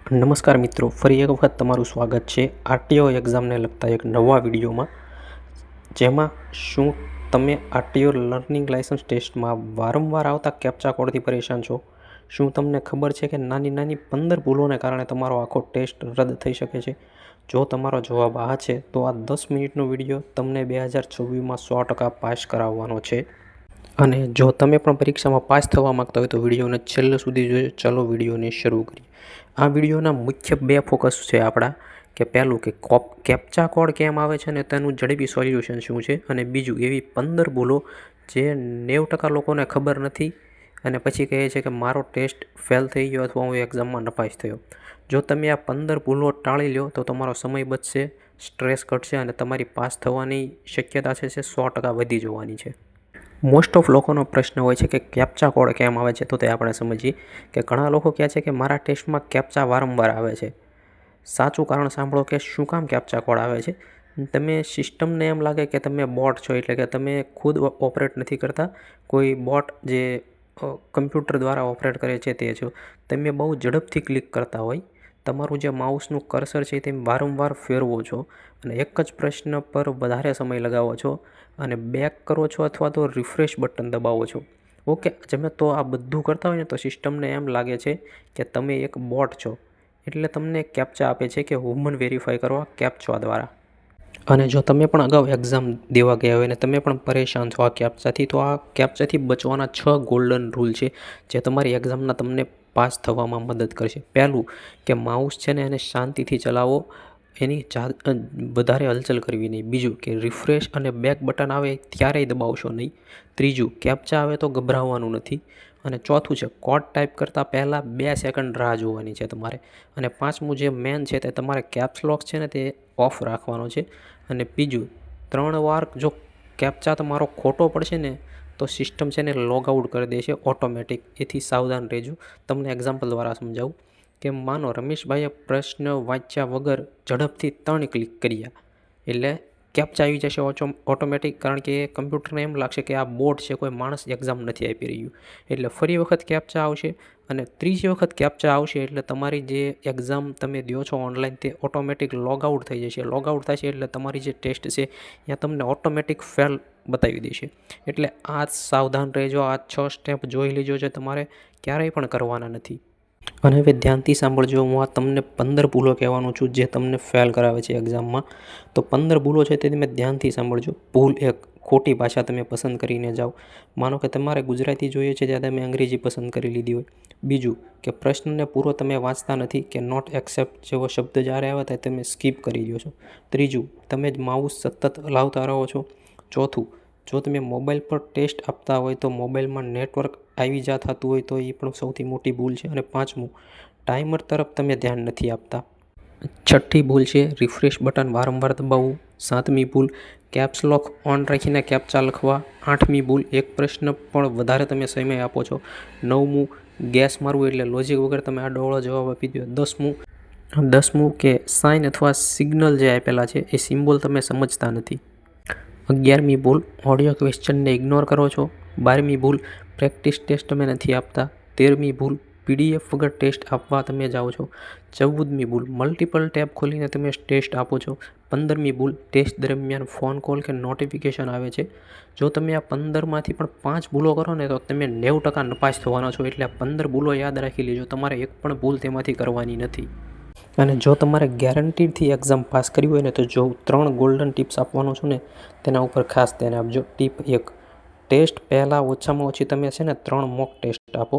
નમસ્કાર મિત્રો, ફરી એક વખત તમારું સ્વાગત છે આરટીઓ એક્ઝામને લગતા એક નવા વિડીયોમાં, જેમાં શું તમે આરટીઓ લર્નિંગ લાયસન્સ ટેસ્ટમાં વારંવાર આવતા કેપ્ચા કોડથી પરેશાન છો? શું તમને ખબર છે કે નાની નાની 15 ભૂલોને કારણે તમારો આખો ટેસ્ટ રદ થઈ શકે છે? જો તમારો જવાબ આ છે, તો આ 10 મિનિટનો વિડીયો તમને 2026માં 100% પાસ કરાવવાનો છે. અને જો તમે પણ પરીક્ષામાં પાસ થવા માંગતા હોય તો વિડીયોને છેલ્લે સુધી જોઈએ. ચાલો વિડીયોને શરૂ કરીએ. આ વિડીયોના મુખ્ય 2 ફોકસ છે આપણા, કે પહેલું કે કેપ્ચા કોડ કેમ આવે છે અને તેનું ઝડપી સોલ્યુશન શું છે, અને બીજું એવી 15 ભૂલો જે 90% લોકોને ખબર નથી અને પછી કહે છે કે મારો ટેસ્ટ ફેલ થઈ ગયો અથવા હું એક્ઝામમાં નપાસ થયો. જો તમે આ 15 ભૂલો ટાળી લો તો તમારો સમય બચશે, સ્ટ્રેસ ઘટશે અને તમારી પાસ થવાની શક્યતા છે 100% વધી જવાની છે. મોસ્ટ ઓફ લોકોનો પ્રશ્ન હોય છે કે કેપ્ચા કોડ કેમ આવે છે, તો તે આપણે સમજીએ. કે ઘણા લોકો કહે છે કે મારા ટેસ્ટમાં કેપ્ચા વારંવાર આવે છે. સાચું કારણ સાંભળો કે શું કામ કેપ્ચા કોડ આવે છે. તમે સિસ્ટમને એમ લાગે કે તમે બોટ છો, એટલે કે તમે ખુદ ઓપરેટ નથી કરતા, કોઈ બોટ જે કમ્પ્યુટર દ્વારા ઓપરેટ કરે છે તે છો. તમે બહુ ઝડપથી ક્લિક કરતા હોય, તમારું જે માઉસનું કર્સર છે તે વારંવાર ફેરવો છો અને એક જ પ્રશ્ન પર વધારે સમય લગાવો છો અને બેક કરો છો અથવા તો રિફ્રેશ બટન દબાવો છો. ઓકે, તમે તો આ બધું કરતા હોય ને તો સિસ્ટમને એમ લાગે છે કે તમે એક બોટ છો, એટલે તમને કેપ્ચા આપે છે કે હ્યુમન વેરીફાઈ કરવા કેપ્ચા દ્વારા. અને જો તમે પણ અગાઉ એક્ઝામ દેવા ગયા હોય અને તમે પણ પરેશાન છો આ કેપ્ચાથી, તો આ કેપ્ચાથી બચવાના 6 ગોલ્ડન રૂલ છે જે તમારી એક્ઝામના તમને પાસ થવામાં મદદ કરશે. પહેલું કે માઉસ છે ને એને શાંતિથી ચલાવો, એની વધારે હલચલ કરવી નહીં. બીજું કે રિફ્રેશ અને બેક બટન આવે ત્યારેય દબાવશો નહીં. ત્રીજું, કેપ્ચા આવે તો ગભરાવાનું નથી. અને ચોથું છે કોડ ટાઈપ કરતાં પહેલાં 2 સેકન્ડ રાહ જોવાની છે તમારે. અને પાંચમું જે મેન છે તે તમારે કેપ્સ લોક છે ને તે ઓફ રાખવાનો છે. અને બીજું, 3 વાર જો કેપ્ચા તમારો ખોટો પડશે ને તો સિસ્ટમ છે ને લોગ આઉટ કરી દેશે ઓટોમેટિક. એથી સાવધાન રહેજો. તમને એક્ઝામ્પલ દ્વારા સમજાવું કે માનો રમેશભાઈએ પ્રશ્ન વાંચ્યા વગર ઝડપથી 3 ક્લિક કર્યા, એટલે કેપ્ચા આવી જશે ઓટોમેટિક, કારણ કે એ કમ્પ્યુટરને એમ લાગશે કે આ બોટ છે, કોઈ માણસ એક્ઝામ નથી આપી રહ્યું. એટલે ફરી વખત કેપ્ચા આવશે અને ત્રીજી વખત કેપ્ચા આવશે એટલે તમારી જે એક્ઝામ તમે દો છો ઓનલાઈન તે ઓટોમેટિક લોગ આઉટ થઈ જશે. લોગ આઉટ થશે એટલે તમારી જે ટેસ્ટ છે ત્યાં તમને ઓટોમેટિક ફેલ બતાવી દેશે. એટલે આ સાવધાન રહેજો. આ 6 સ્ટેપ જોઈ લેજો જે તમારે ક્યારેય પણ કરવાના નથી. અને હવે ધ્યાનથી સાંભળજો, હું આ તમને 15 ભૂલો કહેવાનું છું જે તમને ફેલ કરાવે છે એક્ઝામમાં. તો 15 ભૂલો છે તે તમે ધ્યાનથી સાંભળજો. ભૂલ 1, ખોટી ભાષા તમે પસંદ કરીને જાઓ. માનો કે તમારે ગુજરાતી જોઈએ છે ત્યારે તમે અંગ્રેજી પસંદ કરી લીધી હોય. બીજું કે પ્રશ્નને પૂરો તમે વાંચતા નથી, કે નોટ એક્સેપ્ટ જેવો શબ્દ જ્યારે આવે ત્યારે તમે સ્કીપ કરી દો છો. ત્રીજું, તમે જ માઉસ સતત હલાવતા રહો છો. ચોથું, જો તમે મોબાઈલ પર ટેસ્ટ આપતા હોય તો મોબાઈલમાં નેટવર્ક આવી જા થતું હોય તો એ પણ સૌથી મોટી ભૂલ છે. અને પાંચમું, ટાઈમર તરફ તમે ધ્યાન નથી આપતા. છઠ્ઠી ભૂલ છે રિફ્રેશ બટન વારંવાર દબાવવું. સાતમી ભૂલ, કેપ્સ લોક ઓન રાખીને કેપ્ચા લખવા. આઠમી ભૂલ, એક પ્રશ્ન પણ વધારે તમે સમય આપો છો. નવમું, ગેસ મારવું એટલે લોજિક વગર તમે આ ડોળો જવાબ આપી દો. દસમું કે સાઇન અથવા સિગ્નલ જે આપેલા છે એ સિમ્બોલ તમે સમજતા નથી. 11મી ભૂલ, ઓડિયો ક્વેશ્ચનને ઇગ્નોર કરો છો. 12મી ભૂલ, પ્રેક્ટિસ ટેસ્ટ તમે નથી આપતા. 13મી ભૂલ, પીડીએફ વગર ટેસ્ટ આપવા તમે જાઓ છો. 14મી ભૂલ, મલ્ટિપલ ટેબ ખોલીને તમે ટેસ્ટ આપો છો. 15મી ભૂલ, ટેસ્ટ દરમિયાન ફોન કોલ કે નોટિફિકેશન આવે છે. જો તમે આ 15માંથી પણ 5 ભૂલો કરો ને તો તમે 90% નપાસ થવાના છો. એટલે આ 15 ભૂલો યાદ રાખી લેજો. તમારે એક પણ ભૂલ તેમાંથી કરવાની નથી. અને જો તમારે ગેરંટીડથી એક્ઝામ પાસ કરવી હોય ને તો જો 3 ગોલ્ડન ટિપ્સ આપવાનો છું ને તેના ઉપર ખાસ ધ્યાન આપજો. ટીપ 1, ટેસ્ટ પહેલાં ઓછામાં ઓછી તમે છે ને 3 મોક ટેસ્ટ આપો.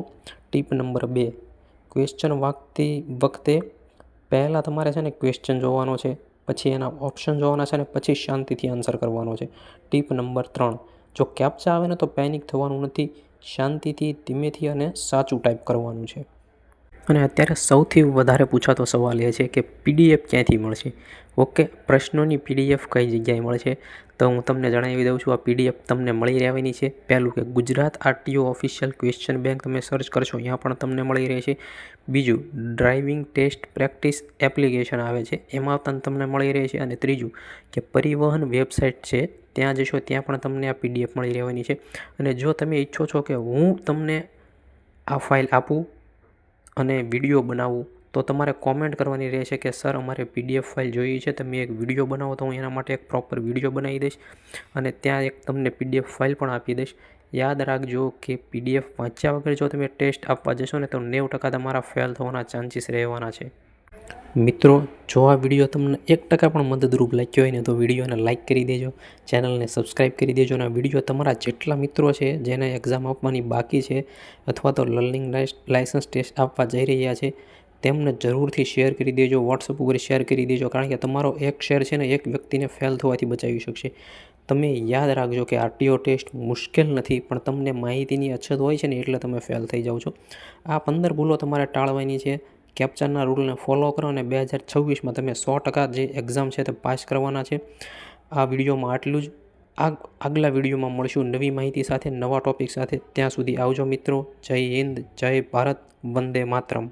ટીપ નંબર 2, ક્વેશ્ચન વાંચતી વખતે પહેલાં તમારે છે ને ક્વેશ્ચન જોવાનો છે, પછી એના ઓપ્શન જોવાના છે અને પછી શાંતિથી આન્સર કરવાનો છે. ટીપ નંબર 3, જો કેપ્ચા આવે ને તો પેનિક થવાનું નથી, શાંતિથી ધીમેથી અને સાચું ટાઈપ કરવાનું છે. અને અત્યારે સૌથી વધારે પૂછાતો સવાલ એ છે કે પીડીએફ ક્યાંથી મળશે. ઓકે, પ્રશ્નોની પીડીએફ કઈ જગ્યાએ મળશે તો હું તમને જણાવી દઉં છું. આ પીડીએફ તમને મળી રહેવાની છે. પહેલું કે Gujarat RTO official question bank તમે સર્ચ કરશો, અહીંયા પણ તમને મળી રહેશે. બીજું, ડ્રાઇવિંગ ટેસ્ટ પ્રેક્ટિસ એપ્લિકેશન આવે છે, એમાં પણ તમને મળી રહેશે. અને ત્રીજું કે પરિવહન વેબસાઇટ છે, ત્યાં જશો ત્યાં પણ તમને આ પીડીએફ મળી રહેવાની છે. અને જો તમે ઈચ્છો છો કે હું તમને આ ફાઇલ આપું અને વિડીયો બનાવવું તો તમારે કોમેન્ટ કરવાની રહેશે કે સર અમારે PDF ફાઇલ જોઈએ છે, તમે એક વિડીયો બનાવો. તો હું એના માટે એક પ્રોપર વિડીયો બનાવી દઈશ અને ત્યાં એક તમને PDF ફાઇલ પણ આપી દઈશ. યાદ રાખજો કે PDF વાંચ્યા વગર જો તમે ટેસ્ટ આપવા જશો ને તો 90% તમારા ફેલ થવાના ચાન્સીસ રહેવાના છે. મિત્રો, જો આ વિડીયો તમને 1% પણ મદદરૂપ લાગ્યો હોય ને તો વિડીયોને લાઇક કરી દેજો, ચેનલને સબસ્ક્રાઈબ કરી દેજો અને આ વિડીયો તમારા જેટલા મિત્રો છે જેને એક્ઝામ આપવાની બાકી છે અથવા તો લર્નિંગ લાઇસન્સ ટેસ્ટ આપવા જઈ રહ્યા છે તેમને જરૂરથી શેર કરી દેજો, વોટ્સઅપ ઉપર શેર કરી દેજો, કારણ કે તમારો એક શેર છે ને એક વ્યક્તિને ફેલ થવાથી બચાવી શકશે. તમે યાદ રાખજો કે RTO ટેસ્ટ મુશ્કેલ નથી, પણ તમને માહિતીની અછત હોય છે ને એટલે તમે ફેલ થઈ જાઓ છો. આ 15 ભૂલો તમારે ટાળવાની છે. કેપ્ચાના રૂલને ફોલો કરો અને 2026માં તમે 100% જે એક્ઝામ છે તે પાસ કરવાના છે. આ વિડીયોમાં આટલું જ. આગલા વિડીયોમાં મળશું નવી માહિતી સાથે, નવા ટોપિક સાથે. ત્યાં સુધી આવજો મિત્રો. જય હિન્દ, જય ભારત, વંદે માતરમ.